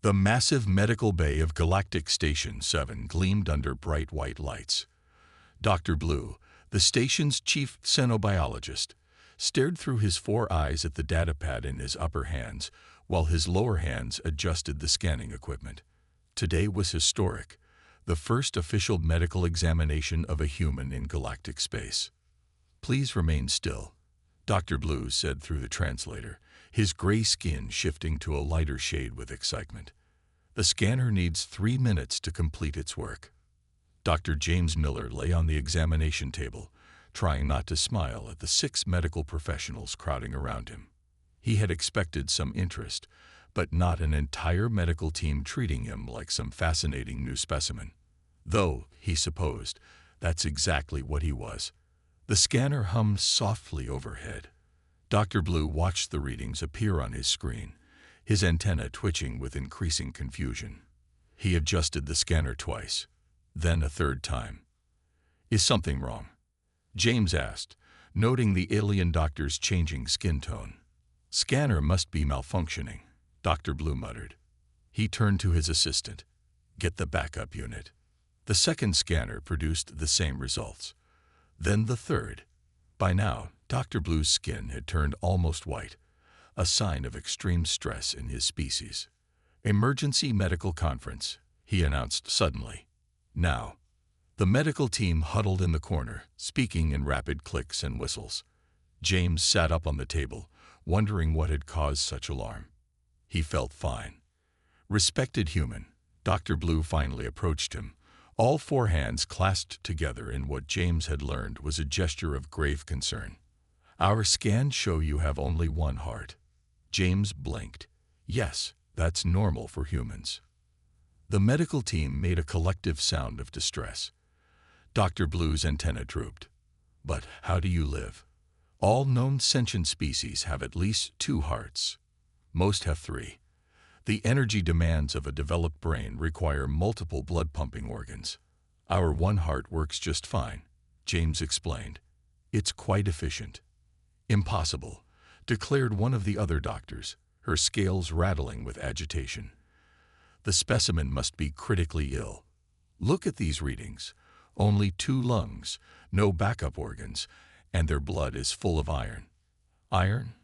The massive medical bay of Galactic Station 7 gleamed under bright white lights. Dr. Blue, the station's chief xenobiologist, stared through his 4 eyes at the datapad in his upper hands, while his lower hands adjusted the scanning equipment. Today was historic, the first official medical examination of a human in galactic space. "Please remain still," Dr. Blue said through the translator, his gray skin shifting to a lighter shade with excitement. "The scanner needs 3 minutes to complete its work." Dr. James Miller lay on the examination table, trying not to smile at the 6 medical professionals crowding around him. He had expected some interest, but not an entire medical team treating him like some fascinating new specimen. Though, he supposed, that's exactly what he was. The scanner hummed softly overhead. Dr. Blue watched the readings appear on his screen, his antenna twitching with increasing confusion. He adjusted the scanner twice, then a 3rd time. "Is something wrong?" James asked, noting the alien doctor's changing skin tone. "Scanner must be malfunctioning," Dr. Blue muttered. He turned to his assistant. "Get the backup unit." The 2nd scanner produced the same results. Then the 3rd. By now, Dr. Blue's skin had turned almost white, a sign of extreme stress in his species. "Emergency medical conference," he announced suddenly. "Now." The medical team huddled in the corner, speaking in rapid clicks and whistles. James sat up on the table, wondering what had caused such alarm. He felt fine. "Respected human," Dr. Blue finally approached him, all 4 hands clasped together in what James had learned was a gesture of grave concern. "Our scans show you have only 1 heart." James blinked. "Yes, that's normal for humans." The medical team made a collective sound of distress. Dr. Blue's antenna drooped. "But how do you live? All known sentient species have at least 2 hearts. Most have 3. The energy demands of a developed brain require multiple blood-pumping organs. Our 1 heart works just fine," James explained. "It's quite efficient." "Impossible," declared one of the other doctors, her scales rattling with agitation. "The specimen must be critically ill. Look at these readings. Only 2 lungs, no backup organs, and their blood is full of iron." "Iron?"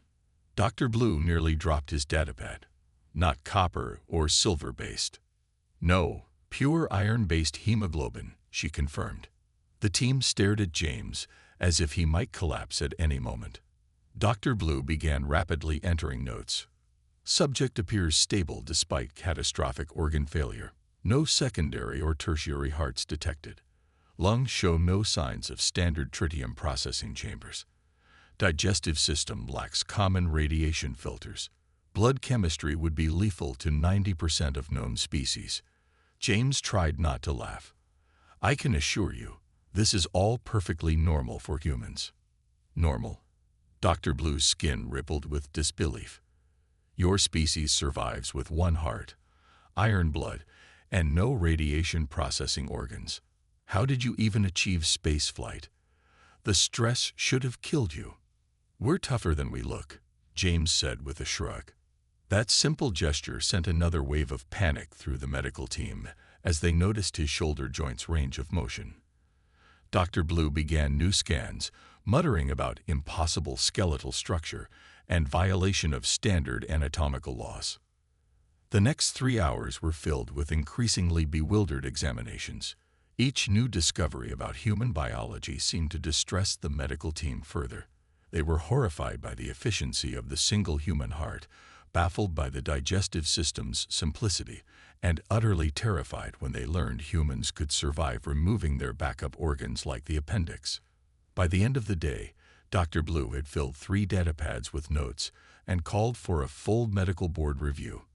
Dr. Blue nearly dropped his datapad. "Not copper or silver-based." "No, pure iron-based hemoglobin," she confirmed. The team stared at James as if he might collapse at any moment. Dr. Blue began rapidly entering notes. "Subject appears stable despite catastrophic organ failure. No secondary or tertiary hearts detected. Lungs show no signs of standard tritium processing chambers. Digestive system lacks common radiation filters. Blood chemistry would be lethal to 90% of known species." James tried not to laugh. "I can assure you, this is all perfectly normal for humans." "Normal?" Dr. Blue's skin rippled with disbelief. "Your species survives with 1 heart, iron blood, and no radiation processing organs. How did you even achieve spaceflight? The stress should have killed you." "We're tougher than we look," James said with a shrug. That simple gesture sent another wave of panic through the medical team as they noticed his shoulder joint's range of motion. Dr. Blue began new scans, muttering about impossible skeletal structure and violation of standard anatomical laws. The next 3 hours were filled with increasingly bewildered examinations. Each new discovery about human biology seemed to distress the medical team further. They were horrified by the efficiency of the single human heart, baffled by the digestive system's simplicity, and utterly terrified when they learned humans could survive removing their backup organs like the appendix. By the end of the day, Dr. Blue had filled 3 datapads with notes and called for a full medical board review.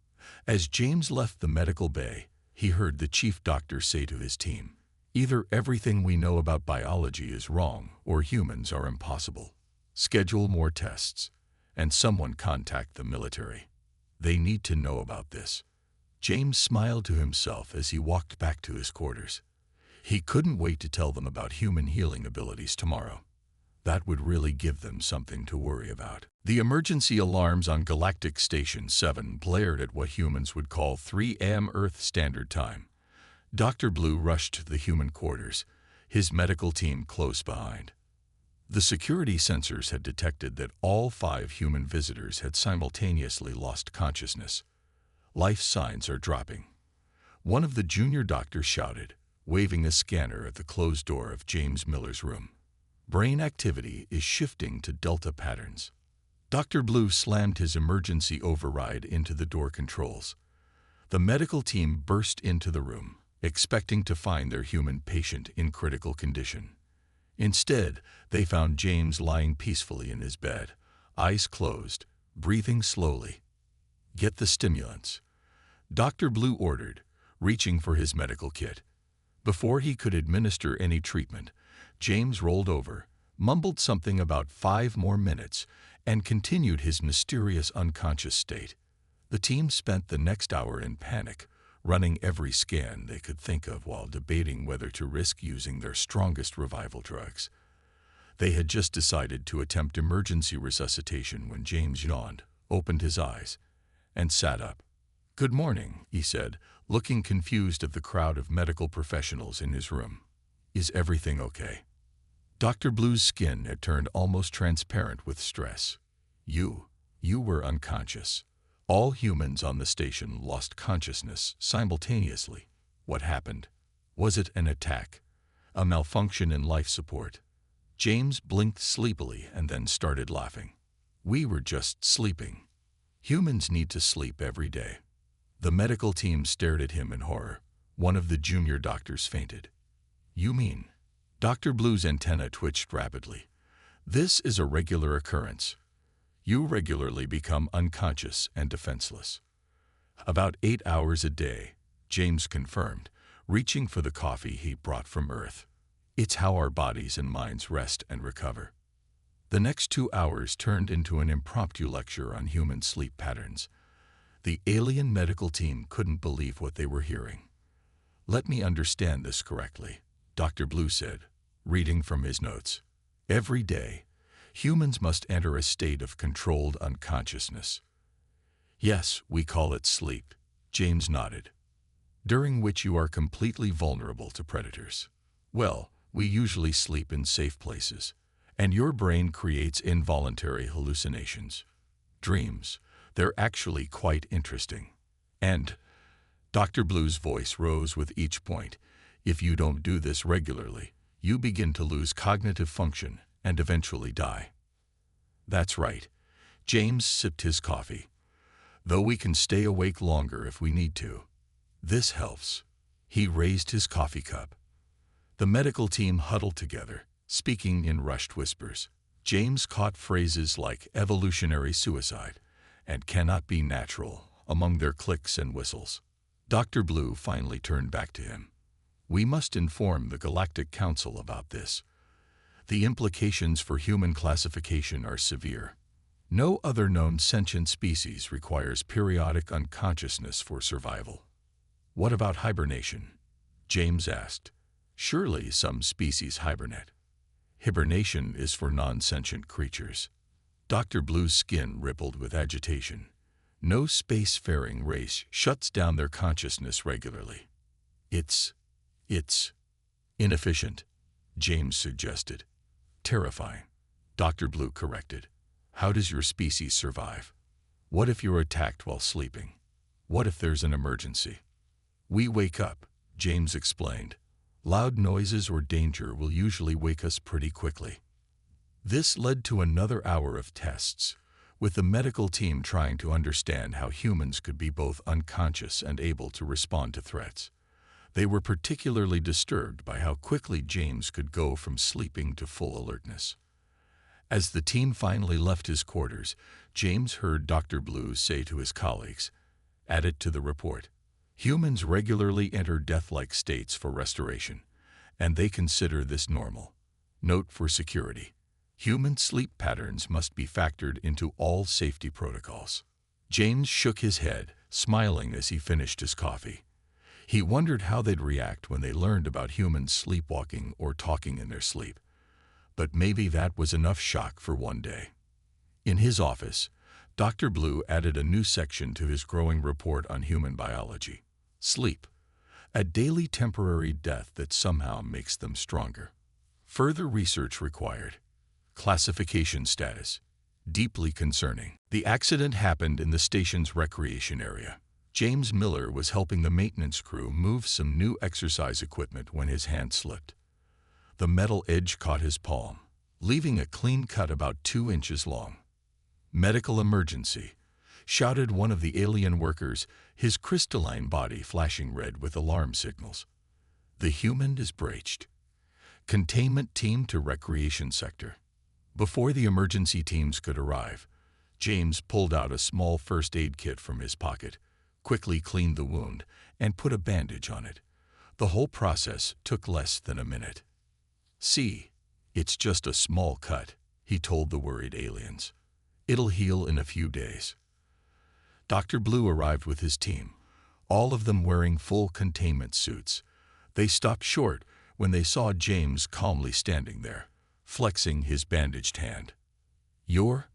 As James left the medical bay, he heard the chief doctor say to his team, "Either everything we know about biology is wrong or humans are impossible. Schedule more tests, and someone contact the military. They need to know about this." James smiled to himself as he walked back to his quarters. He couldn't wait to tell them about human healing abilities tomorrow. That would really give them something to worry about. The emergency alarms on Galactic Station 7 blared at what humans would call 3 a.m. Earth Standard Time. Dr. Blue rushed to the human quarters, his medical team close behind. The security sensors had detected that all 5 human visitors had simultaneously lost consciousness. Life signs are dropping. One of the junior doctors shouted, waving a scanner at the closed door of James Miller's room. Brain activity is shifting to delta patterns. Dr. Blue slammed his emergency override into the door controls. The medical team burst into the room, expecting to find their human patient in critical condition. Instead, they found James lying peacefully in his bed, eyes closed, breathing slowly. "Get the stimulants," Dr. Blue ordered, reaching for his medical kit. Before he could administer any treatment, James rolled over, mumbled something about 5 more minutes, and continued his mysterious unconscious state. The team spent the next hour in panic, running every scan they could think of while debating whether to risk using their strongest revival drugs. They had just decided to attempt emergency resuscitation when James yawned, opened his eyes, and sat up. "Good morning," he said, looking confused at the crowd of medical professionals in his room. "Is everything okay?" Dr. Blue's skin had turned almost transparent with stress. You were unconscious. All humans on the station lost consciousness simultaneously. What happened? Was it an attack? A malfunction in life support? James blinked sleepily and then started laughing. "We were just sleeping. Humans need to sleep every day." The medical team stared at him in horror. One of the junior doctors fainted. "You mean?" Dr. Blue's antenna twitched rapidly. "This is a regular occurrence. You regularly become unconscious and defenseless." "About 8 hours a day," James confirmed, reaching for the coffee he brought from Earth. "It's how our bodies and minds rest and recover." The next 2 hours turned into an impromptu lecture on human sleep patterns. The alien medical team couldn't believe what they were hearing. "Let me understand this correctly," Dr. Blue said, reading from his notes. "Every day, humans must enter a state of controlled unconsciousness." "Yes, we call it sleep," James nodded. "During which you are completely vulnerable to predators." "Well, we usually sleep in safe places, and your brain creates involuntary hallucinations. Dreams. They're actually quite interesting. And," Dr. Blue's voice rose with each point, "if you don't do this regularly, you begin to lose cognitive function and eventually die." "That's right." James sipped his coffee. "Though we can stay awake longer if we need to. This helps." He raised his coffee cup. The medical team huddled together, speaking in rushed whispers. James caught phrases like evolutionary suicide and cannot be natural among their clicks and whistles. Dr. Blue finally turned back to him. "We must inform the Galactic Council about this. The implications for human classification are severe. No other known sentient species requires periodic unconsciousness for survival." "What about hibernation?" James asked. "Surely some species hibernate." "Hibernation is for non-sentient creatures." Dr. Blue's skin rippled with agitation. "No spacefaring race shuts down their consciousness regularly. It's inefficient," James suggested. "Terrifying," Dr. Blue corrected. "How does your species survive? What if you're attacked while sleeping? What if there's an emergency?" "We wake up," James explained. "Loud noises or danger will usually wake us pretty quickly." This led to another hour of tests, with the medical team trying to understand how humans could be both unconscious and able to respond to threats. They were particularly disturbed by how quickly James could go from sleeping to full alertness. As the team finally left his quarters, James heard Dr. Blue say to his colleagues, "Add it to the report. Humans regularly enter death-like states for restoration, and they consider this normal. Note for security. Human sleep patterns must be factored into all safety protocols." James shook his head, smiling as he finished his coffee. He wondered how they'd react when they learned about humans sleepwalking or talking in their sleep. But maybe that was enough shock for one day. In his office, Dr. Blue added a new section to his growing report on human biology. Sleep, a daily temporary death that somehow makes them stronger. Further research required. Classification status. Deeply concerning. The accident happened in the station's recreation area. James Miller was helping the maintenance crew move some new exercise equipment when his hand slipped. The metal edge caught his palm, leaving a clean cut about 2 inches long. "Medical emergency," shouted one of the alien workers, his crystalline body flashing red with alarm signals. "The human is breached. Containment team to recreation sector." Before the emergency teams could arrive, James pulled out a small first aid kit from his pocket, quickly cleaned the wound, and put a bandage on it. The whole process took less than a minute. "See, it's just a small cut," he told the worried aliens. "It'll heal in a few days." Dr. Blue arrived with his team, all of them wearing full containment suits. They stopped short when they saw James calmly standing there, flexing his bandaged hand. "You're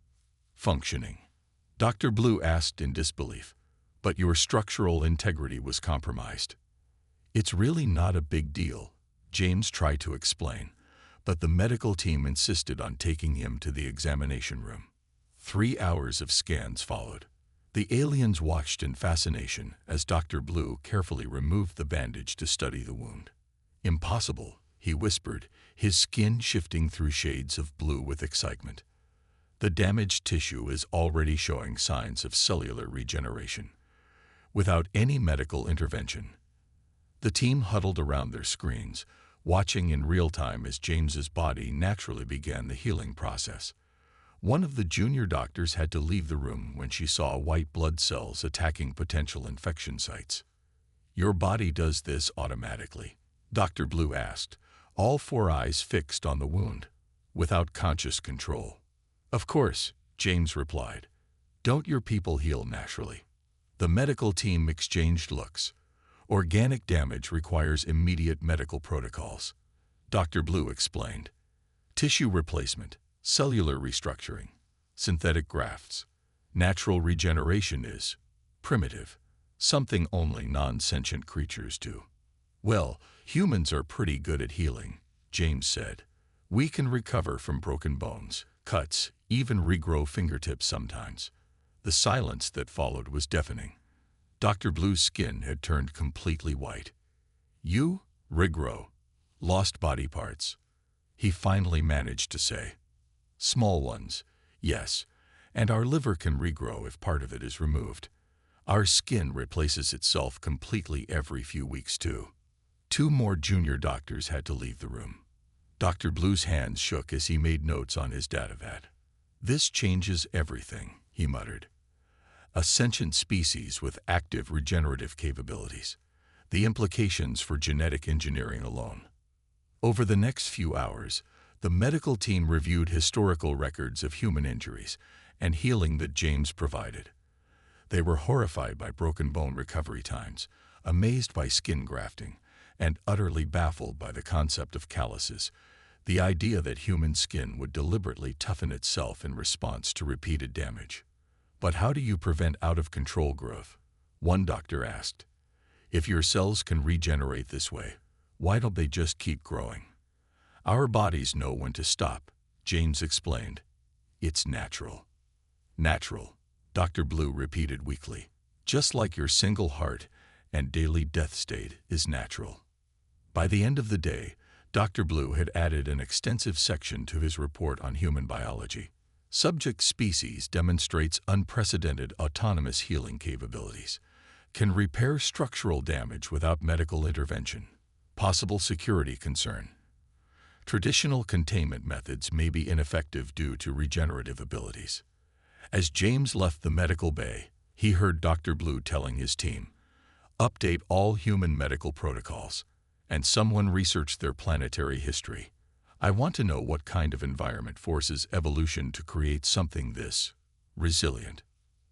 functioning?" Dr. Blue asked in disbelief. "But your structural integrity was compromised." "It's really not a big deal," James tried to explain, but the medical team insisted on taking him to the examination room. 3 hours of scans followed. The aliens watched in fascination as Dr. Blue carefully removed the bandage to study the wound. "Impossible," he whispered, his skin shifting through shades of blue with excitement. "The damaged tissue is already showing signs of cellular regeneration, without any medical intervention." The team huddled around their screens, watching in real time as James's body naturally began the healing process. One of the junior doctors had to leave the room when she saw white blood cells attacking potential infection sites. "Your body does this automatically?" Dr. Blue asked, all 4 eyes fixed on the wound, without conscious control. "Of course," James replied. "Don't your people heal naturally?" The medical team exchanged looks. "Organic damage requires immediate medical protocols," Dr. Blue explained. "Tissue replacement, cellular restructuring, synthetic grafts. Natural regeneration is primitive, something only non-sentient creatures do." "Well, humans are pretty good at healing," James said. "We can recover from broken bones, cuts, even regrow fingertips sometimes." The silence that followed was deafening. Dr. Blue's skin had turned completely white. "You regrow lost body parts," he finally managed to say. "Small ones, yes, and our liver can regrow if part of it is removed. Our skin replaces itself completely every few weeks too." 2 more junior doctors had to leave the room. Dr. Blue's hands shook as he made notes on his datavat. "This changes everything," he muttered. "A sentient species with active regenerative capabilities. The implications for genetic engineering alone." Over the next few hours, the medical team reviewed historical records of human injuries and healing that James provided. They were horrified by broken bone recovery times, amazed by skin grafting, and utterly baffled by the concept of calluses, the idea that human skin would deliberately toughen itself in response to repeated damage. "But how do you prevent out-of-control growth?" one doctor asked. "If your cells can regenerate this way, why don't they just keep growing?" "Our bodies know when to stop," James explained. "It's natural." "Natural," Dr. Blue repeated weakly. "Just like your single heart and daily death state is natural." By the end of the day, Dr. Blue had added an extensive section to his report on human biology. Subject species demonstrates unprecedented autonomous healing capabilities, can repair structural damage without medical intervention. Possible security concern. Traditional containment methods may be ineffective due to regenerative abilities. As James left the medical bay, he heard Dr. Blue telling his team, "Update all human medical protocols," and someone researched their planetary history. "I want to know what kind of environment forces evolution to create something this resilient."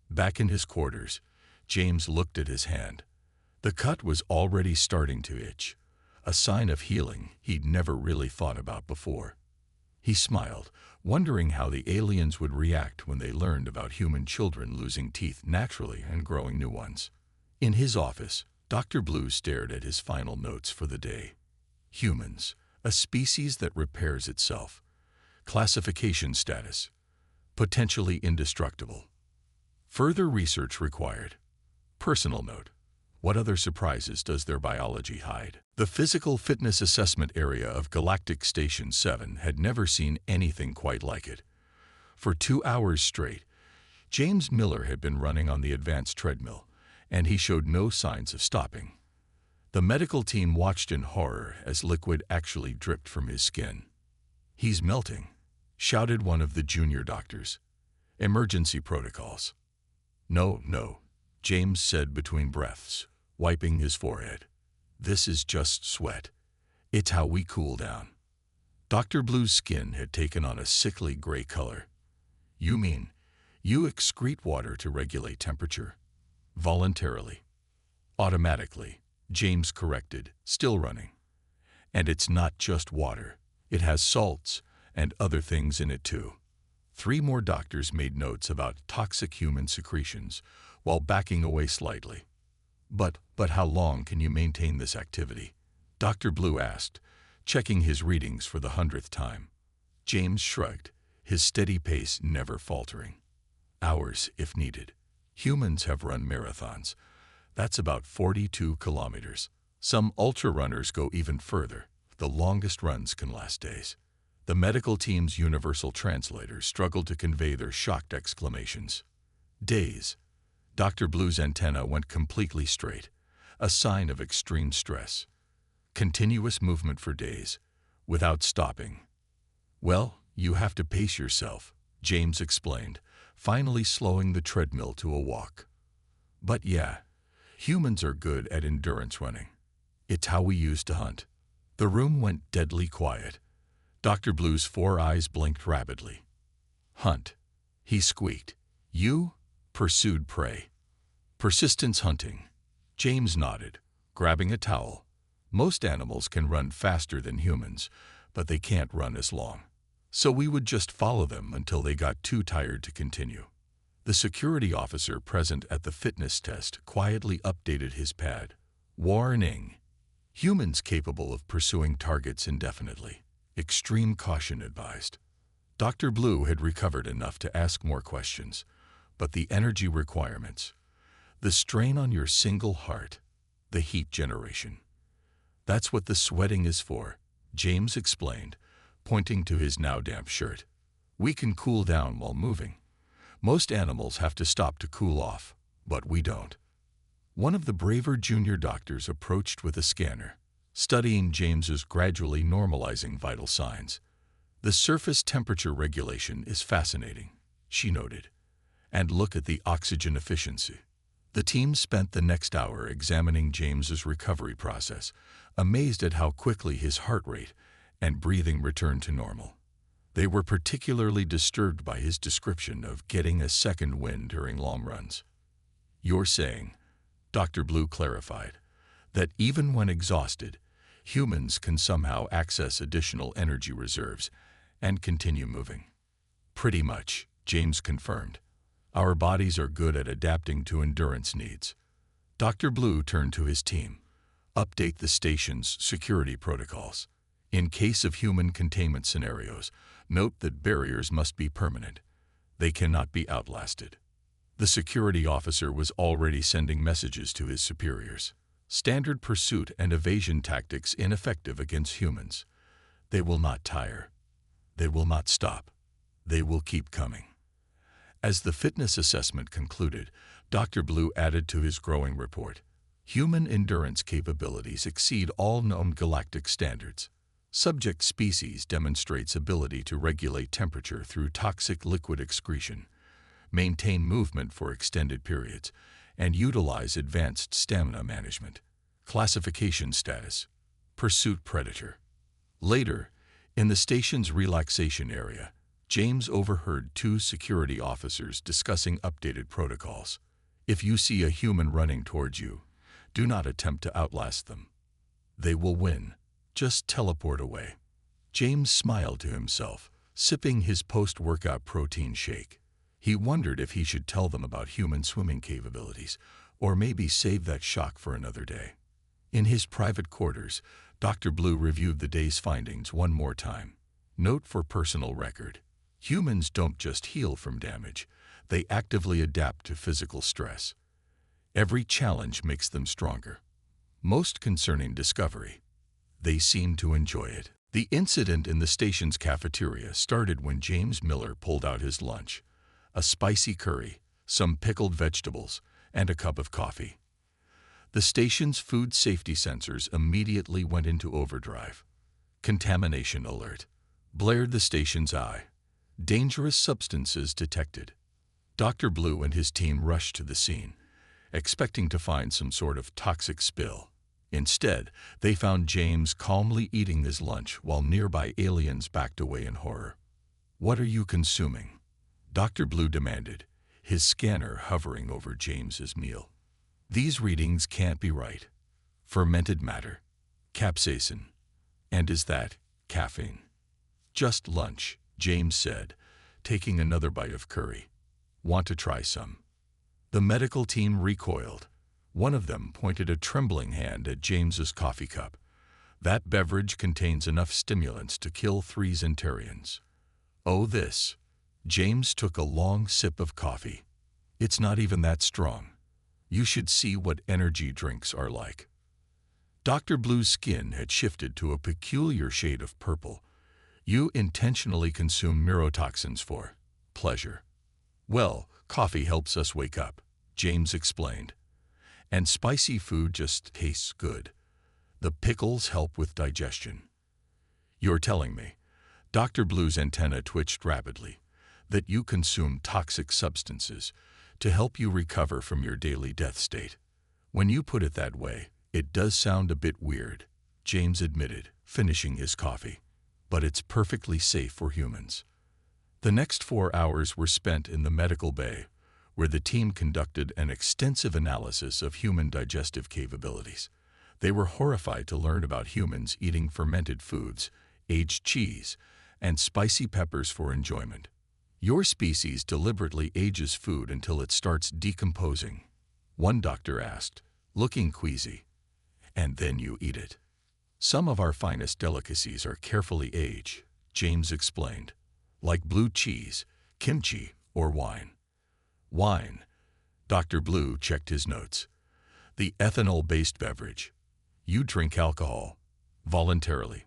Back in his quarters, James looked at his hand. The cut was already starting to itch, a sign of healing he'd never really thought about before. He smiled, wondering how the aliens would react when they learned about human children losing teeth naturally and growing new ones. In his office, Dr. Blue stared at his final notes for the day. Humans, a species that repairs itself. Classification status: potentially indestructible. Further research required. Personal note: what other surprises does their biology hide? The physical fitness assessment area of Galactic Station 7 had never seen anything quite like it. For 2 hours straight, James Miller had been running on the advanced treadmill, and he showed no signs of stopping. The medical team watched in horror as liquid actually dripped from his skin. "He's melting," shouted one of the junior doctors. "Emergency protocols." No, James said between breaths, wiping his forehead. "This is just sweat. It's how we cool down." Dr. Blue's skin had taken on a sickly gray color. "You mean you excrete water to regulate temperature?" "Voluntarily." "Automatically," James corrected, still running. "And it's not just water. It has salts and other things in it too." 3 more doctors made notes about toxic human secretions while backing away slightly. But how long can you maintain this activity?" Dr. Blue asked, checking his readings for the 100th time. James shrugged, his steady pace never faltering. "Hours, if needed. Humans have run marathons. That's about 42 kilometers. Some ultra-runners go even further. The longest runs can last days." The medical team's universal translators struggled to convey their shocked exclamations. "Days." Dr. Blue's antenna went completely straight, a sign of extreme stress. "Continuous movement for days, without stopping." "Well, you have to pace yourself," James explained, finally slowing the treadmill to a walk. "But yeah, humans are good at endurance running. It's how we used to hunt." The room went deadly quiet. Dr. Blue's 4 eyes blinked rapidly. "Hunt," he squeaked. "You pursued prey." "Persistence hunting." James nodded, grabbing a towel. "Most animals can run faster than humans, but they can't run as long. So we would just follow them until they got too tired to continue." The security officer present at the fitness test quietly updated his pad. "Warning. Humans capable of pursuing targets indefinitely. Extreme caution advised." Dr. Blue had recovered enough to ask more questions, but the energy requirements, the strain on your single heart, the heat generation. "That's what the sweating is for," James explained, pointing to his now damp shirt. "We can cool down while moving. Most animals have to stop to cool off, but we don't." One of the braver junior doctors approached with a scanner, studying James's gradually normalizing vital signs. "The surface temperature regulation is fascinating," she noted. "And look at the oxygen efficiency." The team spent the next hour examining James's recovery process, amazed at how quickly his heart rate and breathing returned to normal. They were particularly disturbed by his description of getting a second wind during long runs. "You're saying," Dr. Blue clarified, "that even when exhausted, humans can somehow access additional energy reserves and continue moving?" "Pretty much," James confirmed. "Our bodies are good at adapting to endurance needs." Dr. Blue turned to his team. "Update the station's security protocols. In case of human containment scenarios, note that barriers must be permanent. They cannot be outlasted." The security officer was already sending messages to his superiors. "Standard pursuit and evasion tactics ineffective against humans. They will not tire. They will not stop. They will keep coming." As the fitness assessment concluded, Dr. Blue added to his growing report, "Human endurance capabilities exceed all known galactic standards. Subject species demonstrates ability to regulate temperature through toxic liquid excretion, maintain movement for extended periods, and utilize advanced stamina management. Classification status: pursuit predator." Later, in the station's relaxation area, James overheard 2 security officers discussing updated protocols. "If you see a human running towards you, do not attempt to outlast them. They will win. Just teleport away." James smiled to himself, sipping his post-workout protein shake. He wondered if he should tell them about human swimming capabilities, or maybe save that shock for another day. In his private quarters, Dr. Blue reviewed the day's findings one more time. Note for personal record: humans don't just heal from damage, they actively adapt to physical stress. Every challenge makes them stronger. Most concerning discovery: they seem to enjoy it. The incident in the station's cafeteria started when James Miller pulled out his lunch: a spicy curry, some pickled vegetables, and a cup of coffee. The station's food safety sensors immediately went into overdrive. Contamination alert blared the station's eye. Dangerous substances detected. Dr. Blue and his team rushed to the scene, expecting to find some sort of toxic spill. Instead, they found James calmly eating his lunch while nearby aliens backed away in horror. "What are you consuming?" Dr. Blue demanded, his scanner hovering over James's meal. "These readings can't be right. Fermented matter, capsaicin, and is that caffeine?" "Just lunch," James said, taking another bite of curry. "Want to try some?" The medical team recoiled. One of them pointed a trembling hand at James's coffee cup. "That beverage contains enough stimulants to kill 3 Zentarians." "Oh, this." James took a long sip of coffee. "It's not even that strong. You should see what energy drinks are like." Dr. Blue's skin had shifted to a peculiar shade of purple. "You intentionally consume neurotoxins for pleasure." "Well, coffee helps us wake up," James explained. "And spicy food just tastes good. The pickles help with digestion." "You're telling me," Dr. Blue's antenna twitched rapidly, "that you consume toxic substances to help you recover from your daily death state?" "When you put it that way, it does sound a bit weird," James admitted, finishing his coffee. "But it's perfectly safe for humans." The next 4 hours were spent in the medical bay, where the team conducted an extensive analysis of human digestive capabilities. They were horrified to learn about humans eating fermented foods, aged cheese, and spicy peppers for enjoyment. "Your species deliberately ages food until it starts decomposing," one doctor asked, looking queasy. "And then you eat it." "Some of our finest delicacies are carefully aged," James explained, "like blue cheese, kimchi, or wine." "Wine." Dr. Blue checked his notes. "The ethanol-based beverage. You drink alcohol voluntarily."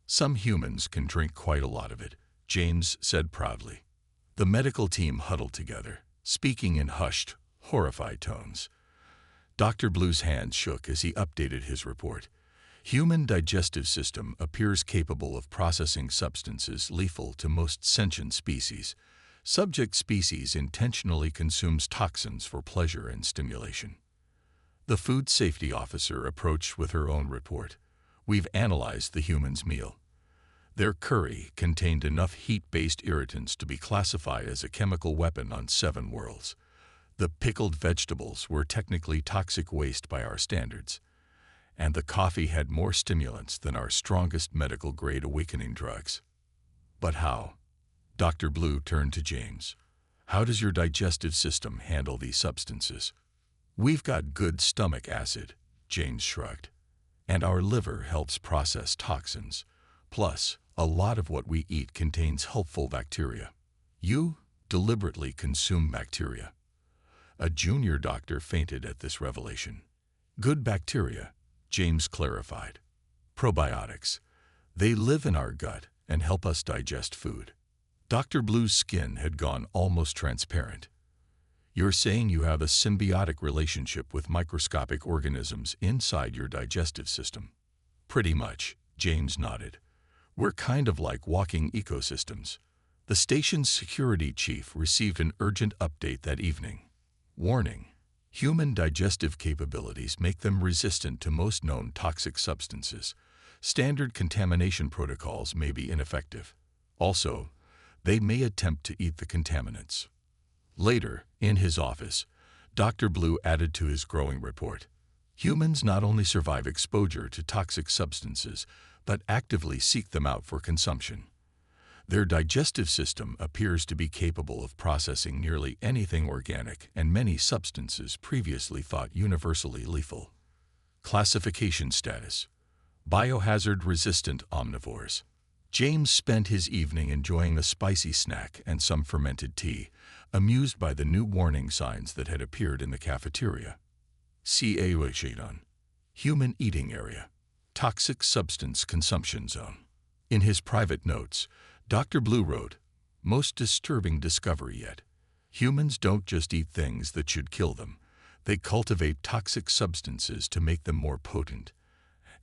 "Some humans can drink quite a lot of it," James said proudly. The medical team huddled together, speaking in hushed, horrified tones. Dr. Blue's hands shook as he updated his report. "Human digestive system appears capable of processing substances lethal to most sentient species. Subject species intentionally consumes toxins for pleasure and stimulation." The food safety officer approached with her own report. "We've analyzed the human's meal. Their curry contained enough heat-based irritants to be classified as a chemical weapon on 7 worlds. The pickled vegetables were technically toxic waste by our standards. And the coffee had more stimulants than our strongest medical-grade awakening drugs." "But how?" Dr. Blue turned to James. "How does your digestive system handle these substances?" "We've got good stomach acid," James shrugged. "And our liver helps process toxins. Plus, a lot of what we eat contains helpful bacteria." "You deliberately consume bacteria." A junior doctor fainted at this revelation. "Good bacteria," James clarified. "Probiotics. They live in our gut and help us digest food." Dr. Blue's skin had gone almost transparent. "You're saying you have a symbiotic relationship with microscopic organisms inside your digestive system?" "Pretty much," James nodded. "We're kind of like walking ecosystems." The station's security chief received an urgent update that evening. "Warning. Human digestive capabilities make them resistant to most known toxic substances. Standard contamination protocols may be ineffective. Also, they may attempt to eat the contaminants." Later, in his office, Dr. Blue added to his growing report. "Humans not only survive exposure to toxic substances, but actively seek them out for consumption. Their digestive system appears to be capable of processing nearly anything organic and many substances previously thought universally lethal. Classification status: biohazard-resistant omnivores. James spent his evening enjoying a spicy snack and some fermented tea, amused by the new warning signs that had appeared in the cafeteria. HFY Human Eating Area. Toxic Substance Consumption Zone. In his private notes, Dr. Blue wrote, "Most disturbing discovery yet. Humans don't just eat things that should kill them. They cultivate toxic substances to make them more potent.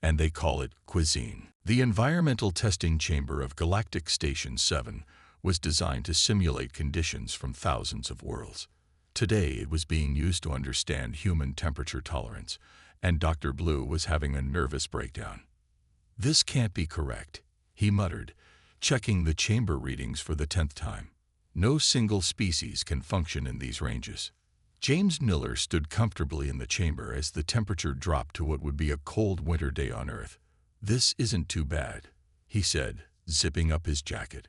And they call it cuisine." The environmental testing chamber of Galactic Station 7 was designed to simulate conditions from thousands of worlds. Today it was being used to understand human temperature tolerance, and Dr. Blue was having a nervous breakdown. "This can't be correct," he muttered, checking the chamber readings for the 10th time. "No single species can function in these ranges." James Miller stood comfortably in the chamber as the temperature dropped to what would be a cold winter day on Earth. "This isn't too bad," he said, zipping up his jacket.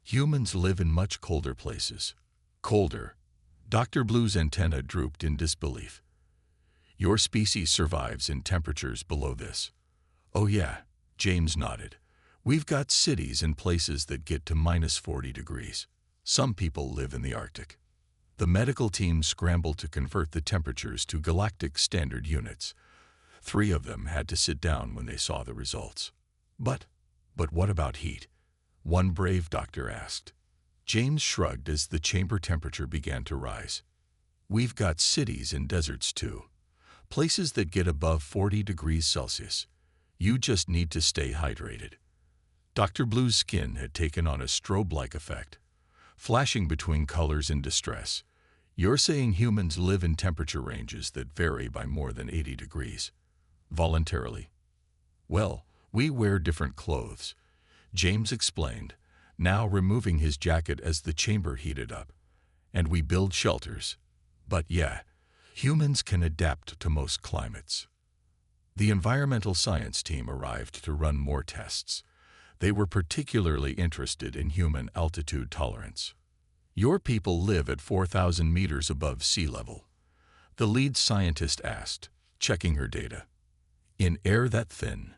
"Humans live in much colder places." "Colder?" Dr. Blue's antenna drooped in disbelief. "Your species survives in temperatures below this." "Oh yeah," James nodded. "We've got cities and places that get to -40 degrees. Some people live in the Arctic." The medical team scrambled to convert the temperatures to galactic standard units. 3 of them had to sit down when they saw the results. But what about heat?" one brave doctor asked. James shrugged as the chamber temperature began to rise. "We've got cities and deserts too. Places that get above 40 degrees Celsius. You just need to stay hydrated." Dr. Blue's skin had taken on a strobe-like effect, flashing between colors in distress. "You're saying humans live in temperature ranges that vary by more than 80 degrees? Voluntarily?" "Well, we wear different clothes," James explained, now removing his jacket as the chamber heated up. "And we build shelters. But yeah, humans can adapt to most climates." The environmental science team arrived to run more tests. They were particularly interested in human altitude tolerance. "Your people live at 4,000 meters above sea level?" the lead scientist asked, checking her data. "In air that thin.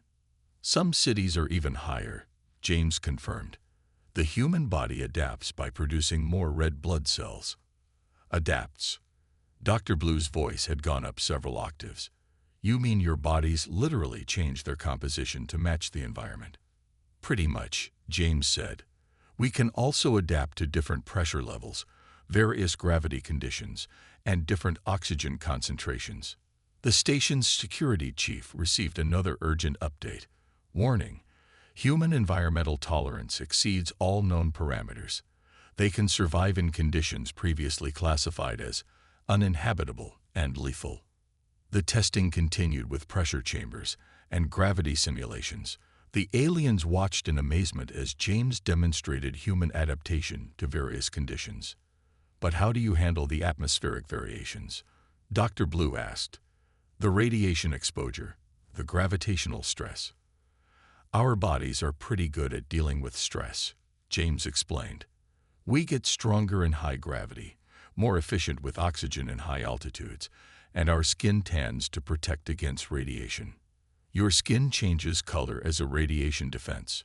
Some cities are even higher," James confirmed. "The human body adapts by producing more red blood cells." "Adapts?" Dr. Blue's voice had gone up several octaves. "You mean your bodies literally change their composition to match the environment?" "Pretty much," James said. "We can also adapt to different pressure levels, various gravity conditions, and different oxygen concentrations." The station's security chief received another urgent update. "Warning: human environmental tolerance exceeds all known parameters. They can survive in conditions previously classified as uninhabitable and lethal." The testing continued with pressure chambers and gravity simulations. The aliens watched in amazement as James demonstrated human adaptation to various conditions. "But how do you handle the atmospheric variations?" Dr. Blue asked. "The radiation exposure, the gravitational stress." "Our bodies are pretty good at dealing with stress," James explained. "We get stronger in high gravity, more efficient with oxygen in high altitudes, and our skin tans to protect against radiation." "Your skin changes color as a radiation defense?"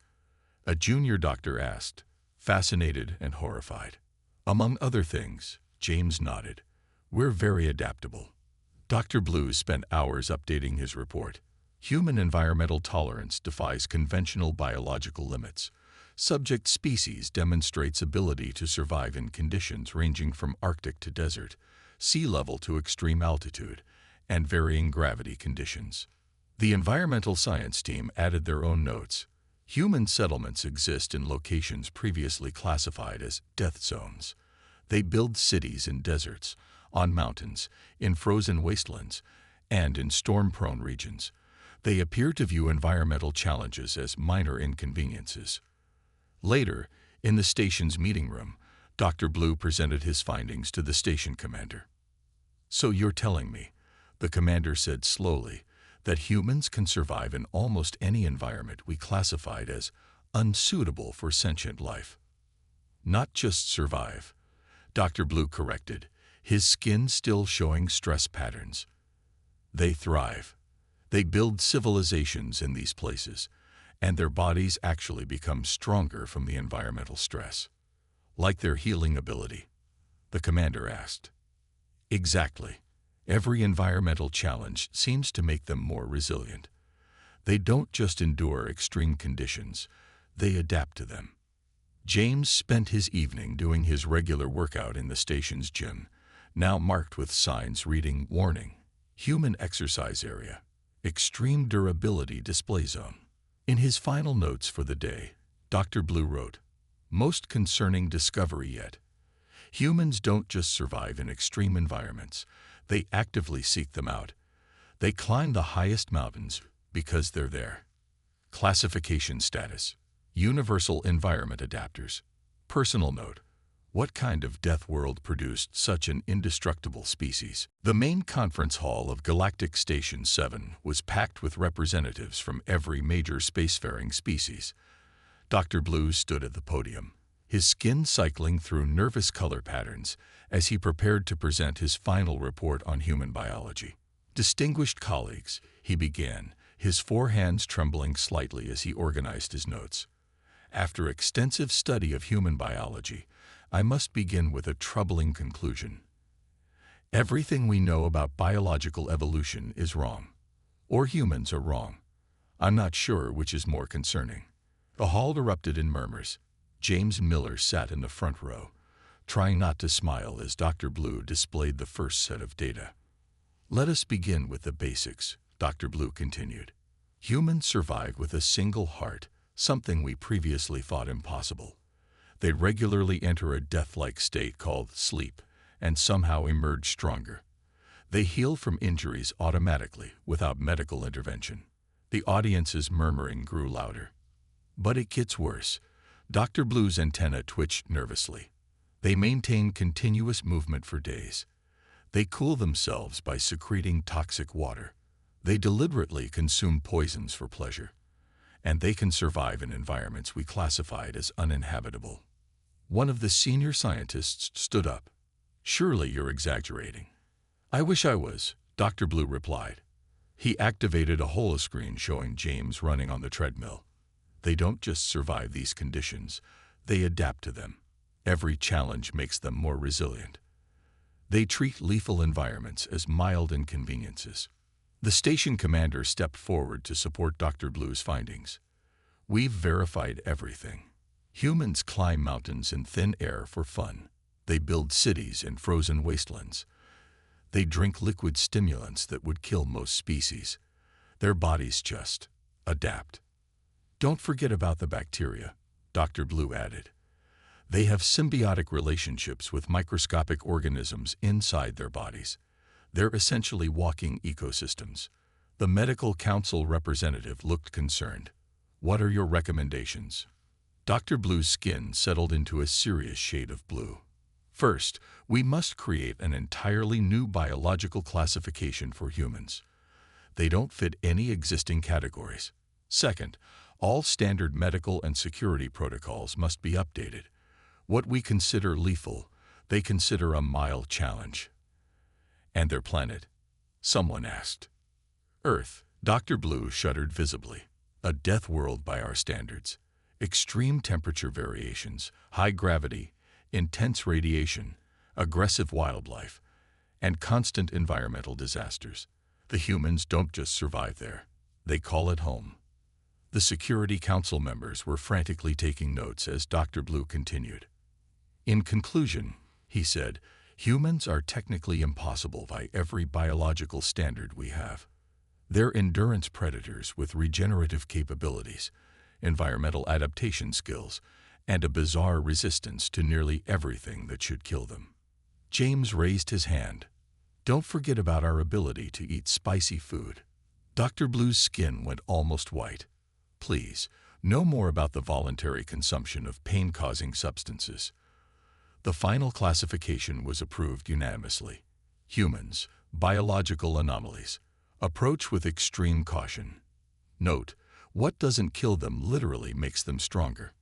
a junior doctor asked, fascinated and horrified. "Among other things," James nodded. "We're very adaptable." Dr. Blue spent hours updating his report. Human environmental tolerance defies conventional biological limits. Subject species demonstrates ability to survive in conditions ranging from Arctic to desert, sea level to extreme altitude, and varying gravity conditions. The environmental science team added their own notes. Human settlements exist in locations previously classified as death zones. They build cities in deserts, on mountains, in frozen wastelands, and in storm-prone regions. They appear to view environmental challenges as minor inconveniences. Later, in the station's meeting room, Dr. Blue presented his findings to the station commander. "So you're telling me," the commander said slowly, "that humans can survive in almost any environment we classified as unsuitable for sentient life?" Not just survive, Dr. Blue corrected, his skin still showing stress patterns. They thrive. They build civilizations in these places, and their bodies actually become stronger from the environmental stress. Like their healing ability, the commander asked. Exactly. Every environmental challenge seems to make them more resilient. They don't just endure extreme conditions, they adapt to them. James spent his evening doing his regular workout in the station's gym, now marked with signs reading, "Warning, Human Exercise Area, Extreme Durability Display Zone." In his final notes for the day, Dr. Blue wrote, "Most concerning discovery yet. Humans don't just survive in extreme environments, they actively seek them out. They climb the highest mountains because they're there." Classification status: Universal Environment Adapters. Personal note: what kind of death world produced such an indestructible species? The main conference hall of Galactic Station 7 was packed with representatives from every major spacefaring species. Dr. Blue stood at the podium, his skin cycling through nervous color patterns as he prepared to present his final report on human biology. "Distinguished colleagues," he began, his four hands trembling slightly as he organized his notes. "After extensive study of human biology, I must begin with a troubling conclusion. Everything we know about biological evolution is wrong. Or humans are wrong. I'm not sure which is more concerning." The hall erupted in murmurs. James Miller sat in the front row, trying not to smile as Dr. Blue displayed the first set of data. "Let us begin with the basics," Dr. Blue continued. "Humans survive with a single heart, something we previously thought impossible. They regularly enter a death-like state called sleep and somehow emerge stronger. They heal from injuries automatically without medical intervention." The audience's murmuring grew louder. "But it gets worse." Dr. Blue's antenna twitched nervously. "They maintain continuous movement for days. They cool themselves by secreting toxic water. They deliberately consume poisons for pleasure. And they can survive in environments we classified as uninhabitable." One of the senior scientists stood up. "Surely you're exaggerating." "I wish I was," Dr. Blue replied. He activated a holoscreen showing James running on the treadmill. "They don't just survive these conditions, they adapt to them. Every challenge makes them more resilient. They treat lethal environments as mild inconveniences." The station commander stepped forward to support Dr. Blue's findings. "We've verified everything. Humans climb mountains in thin air for fun. They build cities in frozen wastelands. They drink liquid stimulants that would kill most species. Their bodies just adapt. Don't forget about the bacteria," Dr. Blue added. "They have symbiotic relationships with microscopic organisms inside their bodies. They're essentially walking ecosystems." The medical council representative looked concerned. "What are your recommendations?" Dr. Blue's skin settled into a serious shade of blue. "First, we must create an entirely new biological classification for humans. They don't fit any existing categories. Second, all standard medical and security protocols must be updated. What we consider lethal, they consider a mild challenge." "And their planet?" someone asked. "Earth." Dr. Blue shuddered visibly. "A death world by our standards. Extreme temperature variations, high gravity, intense radiation, aggressive wildlife, and constant environmental disasters. The humans don't just survive there, they call it home." The Security Council members were frantically taking notes as Dr. Blue continued. "In conclusion," he said, "humans are technically impossible by every biological standard we have. They're endurance predators with regenerative capabilities, environmental adaptation skills, and a bizarre resistance to nearly everything that should kill them." James raised his hand. "Don't forget about our ability to eat spicy food." Dr. Blue's skin went almost white. "Please, no more about the voluntary consumption of pain-causing substances." The final classification was approved unanimously. Humans, biological anomalies. Approach with extreme caution. Note, what doesn't kill them literally makes them stronger.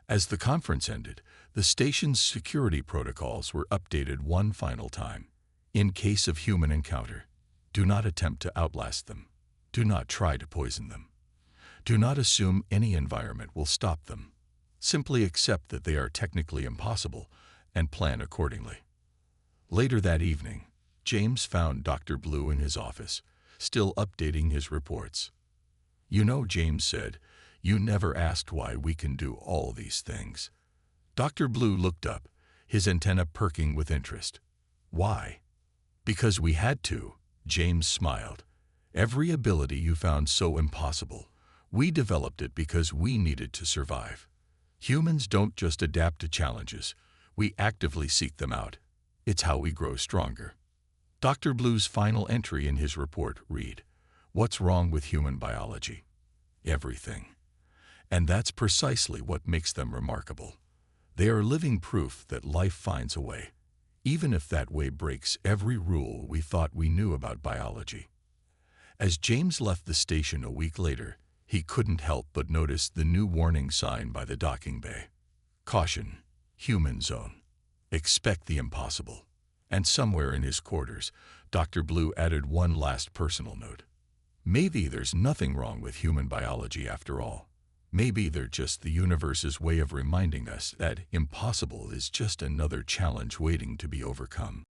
As the conference ended, the station's security protocols were updated one final time. In case of human encounter, do not attempt to outlast them. Do not try to poison them. Do not assume any environment will stop them. Simply accept that they are technically impossible and plan accordingly. Later that evening, James found Dr. Blue in his office, still updating his reports. "You know," James said, "you never asked why we can do all these things." Dr. Blue looked up, his antenna perking with interest. "Why?" "Because we had to," James smiled. "Every ability you found so impossible, we developed it because we needed to survive. Humans don't just adapt to challenges, we actively seek them out. It's how we grow stronger." Dr. Blue's final entry in his report read, "What's wrong with human biology? Everything." And that's precisely what makes them remarkable. They are living proof that life finds a way, even if that way breaks every rule we thought we knew about biology. As James left the station a week later, he couldn't help but notice the new warning sign by the docking bay. "Caution, human zone. Expect the impossible." And somewhere in his quarters, Dr. Blue added one last personal note. "Maybe there's nothing wrong with human biology after all. Maybe they're just the universe's way of reminding us that impossible is just another challenge waiting to be overcome."